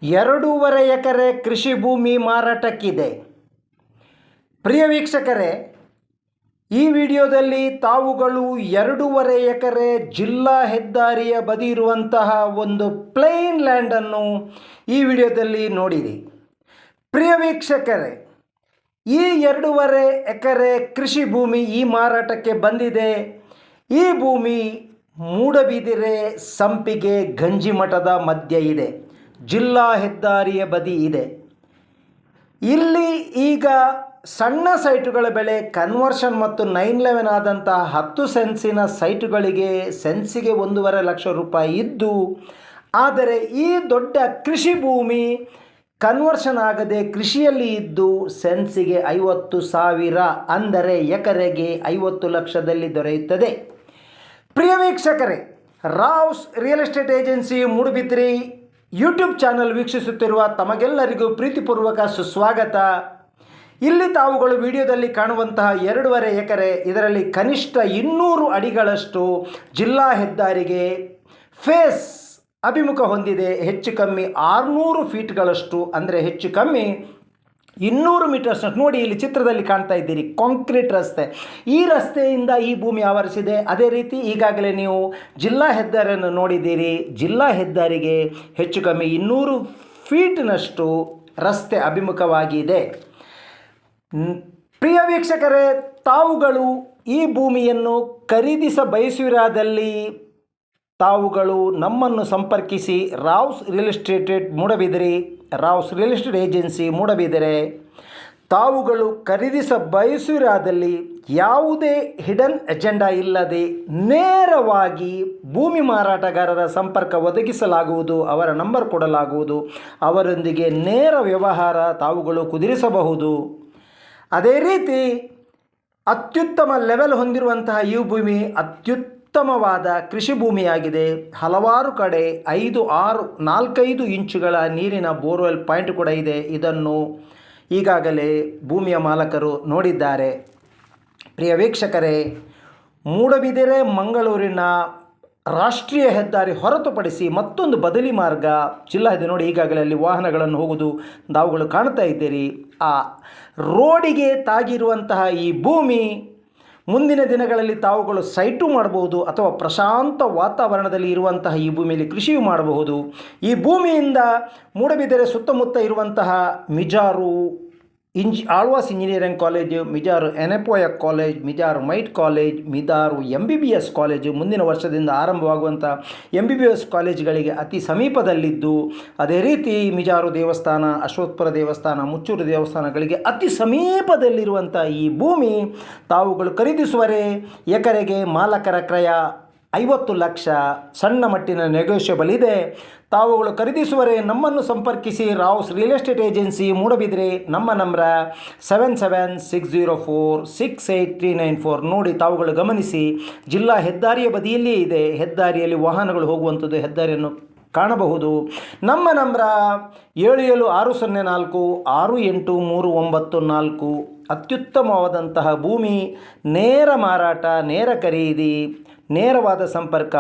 2.5 ಎಕರೆ ಕೃಷಿ ಭೂಮಿ ಮಾರಾಟಕ್ಕಿದೆ. ಪ್ರಿಯ ವೀಕ್ಷಕರೇ, ಈ ವಿಡಿಯೋದಲ್ಲಿ ತಾವುಗಳು 2.5 ಎಕರೆ ಜಿಲ್ಲಾ ಹೆದ್ದಾರಿಯ ಬದಿ ಇರುವಂತಹ ಒಂದು ಪ್ಲೇನ್ ಲ್ಯಾಂಡನ್ನು ಈ ವಿಡಿಯೋದಲ್ಲಿ ನೋಡಿರಿ. ಪ್ರಿಯ ವೀಕ್ಷಕರೇ, ಈ 2.5 ಎಕರೆ ಕೃಷಿ ಭೂಮಿ ಈ ಮಾರಾಟಕ್ಕೆ ಬಂದಿದೆ. ಈ ಭೂಮಿ ಮೂಡಬಿದಿರೆ ಸಂಪಿಗೆ ಗಂಜಿಮಠದ ಮಧ್ಯೆ ಇದೆ. ಜಿಲ್ಲಾ ಹೆದ್ದಾರಿಯ ಬದಿ ಇದೆ. ಇಲ್ಲಿ ಈಗ ಸಣ್ಣ ಸೈಟುಗಳ ಬೆಲೆ ಕನ್ವರ್ಷನ್ ಮತ್ತು 911 ಆದಂತಹ 10 ಸೆನ್ಸಿನ ಸೈಟುಗಳಿಗೆ ಸೆನ್ಸಿಗೆ 1.5 ಲಕ್ಷ ರೂಪಾಯಿ ಇದ್ದು, ಆದರೆ ಈ ದೊಡ್ಡ ಕೃಷಿ ಭೂಮಿ ಕನ್ವರ್ಷನ್ ಆಗದೆ ಕೃಷಿಯಲ್ಲಿ ಇದ್ದು ಸೆನ್ಸಿಗೆ 50,000 ಅಂದರೆ ಎಕರೆಗೆ 50 ಲಕ್ಷದಲ್ಲಿ ದೊರೆಯುತ್ತದೆ. ಪ್ರಿಯ ವೀಕ್ಷಕರೇ, Rao's real estate agency Moodbidri YouTube channel ವೀಕ್ಷಿಸುತ್ತಿರುವ ತಮಗೆಲ್ಲರಿಗೂ ಪ್ರೀತಿಪೂರ್ವಕ ಸುಸ್ವಾಗತ. ಇಲ್ಲಿ ತಾವುಗಳು ವಿಡಿಯೋದಲ್ಲಿ ಕಾಣುವಂತಹ 2.5 ಎಕರೆ, ಇದರಲ್ಲಿ ಕನಿಷ್ಠ 200 ಅಡಿಗಳಷ್ಟು ಜಿಲ್ಲಾ ಹೆದ್ದಾರಿಗೆ ಫೇಸ್ ಅಭಿಮುಖ ಹೊಂದಿದೆ. ಹೆಚ್ಚು ಕಮ್ಮಿ 600 ಫೀಟ್ಗಳಷ್ಟು, ಅಂದರೆ ಹೆಚ್ಚು ಕಮ್ಮಿ 200 ಮೀಟರ್ಸ್ನಷ್ಟು. ನೋಡಿ, ಇಲ್ಲಿ ಚಿತ್ರದಲ್ಲಿ ಕಾಣ್ತಾ ಇದ್ದೀರಿ ಕಾಂಕ್ರೀಟ್ ರಸ್ತೆ. ಈ ರಸ್ತೆಯಿಂದ ಈ ಭೂಮಿ ಆವರಿಸಿದೆ. ಅದೇ ರೀತಿ ಈಗಾಗಲೇ ನೀವು ಜಿಲ್ಲಾ ಹೆದ್ದಾರಿಯನ್ನು ನೋಡಿದ್ದೀರಿ. ಜಿಲ್ಲಾ ಹೆದ್ದಾರಿಗೆ ಹೆಚ್ಚು ಕಮ್ಮಿ 200 ಫೀಟ್ನಷ್ಟು ರಸ್ತೆ ಅಭಿಮುಖವಾಗಿದೆ. ಪ್ರಿಯ ವೀಕ್ಷಕರೇ, ತಾವುಗಳು ಈ ಭೂಮಿಯನ್ನು ಖರೀದಿಸ ಬಯಸುವಿರಾದಲ್ಲಿ ತಾವುಗಳು ನಮ್ಮನ್ನು ಸಂಪರ್ಕಿಸಿ. Rao's real estate Moodbidri, Rao's real estate agency Moodbidri. ತಾವುಗಳು ಖರೀದಿಸ ಬಯಸುವಿರಾದಲ್ಲಿ ಯಾವುದೇ ಹಿಡನ್ ಎಜೆಂಡಾ ಇಲ್ಲದೆ ನೇರವಾಗಿ ಭೂಮಿ ಮಾರಾಟಗಾರರ ಸಂಪರ್ಕ ಒದಗಿಸಲಾಗುವುದು. ಅವರ ನಂಬರ್ ಕೊಡಲಾಗುವುದು. ಅವರೊಂದಿಗೆ ನೇರ ವ್ಯವಹಾರ ತಾವುಗಳು ಕುದುರಿಸಬಹುದು. ಅದೇ ರೀತಿ ಅತ್ಯುತ್ತಮ ಲೆವೆಲ್ ಹೊಂದಿರುವಂತಹ ಈ ಭೂಮಿ ಉತ್ತಮವಾದ ಕೃಷಿ ಭೂಮಿಯಾಗಿದೆ. ಹಲವಾರು ಕಡೆ 4-5 ಇಂಚುಗಳ ನೀರಿನ ಬೋರ್ವೆಲ್ ಪಾಯಿಂಟ್ ಕೂಡ ಇದೆ. ಇದನ್ನು ಈಗಾಗಲೇ ಭೂಮಿಯ ಮಾಲಕರು ನೋಡಿದ್ದಾರೆ. ಪ್ರಿಯ ವೀಕ್ಷಕರೇ, ಮೂಡಬಿದಿರೆ ಮಂಗಳೂರಿನ ರಾಷ್ಟ್ರೀಯ ಹೆದ್ದಾರಿ ಹೊರತುಪಡಿಸಿ ಮತ್ತೊಂದು ಬದಲಿ ಮಾರ್ಗ ಜಿಲ್ಲಾ ಹೆದ್ದಾರಿ ನೋಡಿ, ಈಗಾಗಲೇ ಅಲ್ಲಿ ವಾಹನಗಳನ್ನು ಹೋಗುವುದು ತಾವುಗಳು ಕಾಣ್ತಾ ಇದ್ದೀರಿ. ಆ ರೋಡಿಗೆ ತಾಗಿರುವಂತಹ ಈ ಭೂಮಿ ಮುಂದಿನ ದಿನಗಳಲ್ಲಿ ತಾವುಗಳು ಸೈಟು ಮಾಡಬಹುದು, ಅಥವಾ ಪ್ರಶಾಂತ ವಾತಾವರಣದಲ್ಲಿ ಇರುವಂತಹ ಈ ಭೂಮಿಯಲ್ಲಿ ಕೃಷಿಯು ಮಾಡಬಹುದು. ಈ ಭೂಮಿಯಿಂದ ಮೂಡಬಿದಿರೆ ಸುತ್ತಮುತ್ತ ಇರುವಂತಹ Mijar Alva's engineering college, Mijar Yenepoya college, Mijar MITE college, Mijar MBBS college ಮುಂದಿನ ವರ್ಷದಿಂದ ಆರಂಭವಾಗುವಂಥ MBBS ಕಾಲೇಜುಗಳಿಗೆ ಅತಿ ಸಮೀಪದಲ್ಲಿದ್ದು, ಅದೇ ರೀತಿ ಮಿಜಾರು ದೇವಸ್ಥಾನ, ಅಶ್ವತ್ಥಪುರ ದೇವಸ್ಥಾನ, ಮುಚ್ಚೂರು ದೇವಸ್ಥಾನಗಳಿಗೆ ಅತಿ ಸಮೀಪದಲ್ಲಿರುವಂಥ ಈ ಭೂಮಿ ತಾವುಗಳು ಖರೀದಿಸುವರೆ ಎಕರೆಗೆ ಮಾಲಕರ ಕ್ರಯ 50 ಲಕ್ಷ. ಸಣ್ಣ ಮಟ್ಟಿನ ನೆಗೋಷಿಯಬಲ್ ಇದೆ. ತಾವುಗಳು ಖರೀದಿಸುವರೆ ನಮ್ಮನ್ನು ಸಂಪರ್ಕಿಸಿ. Rao's real estate agency Moodbidri. ನಮ್ಮ ನಂಬರ್ 7760468394. ನೋಡಿ, ತಾವುಗಳು ಗಮನಿಸಿ, ಜಿಲ್ಲಾ ಹೆದ್ದಾರಿಯ ಬದಿಯಲ್ಲಿಯೇ ಇದೆ. ಹೆದ್ದಾರಿಯಲ್ಲಿ ವಾಹನಗಳು ಹೋಗುವಂಥದ್ದು ಹೆದ್ದಾರಿಯನ್ನು ಕಾಣಬಹುದು. ನಮ್ಮ ನಂಬರ್ 7760468394. ಅತ್ಯುತ್ತಮವಾದಂತಹ ಭೂಮಿ, ನೇರ ಮಾರಾಟ, ನೇರ ಖರೀದಿ, ನೇರವಾದ ಸಂಪರ್ಕ.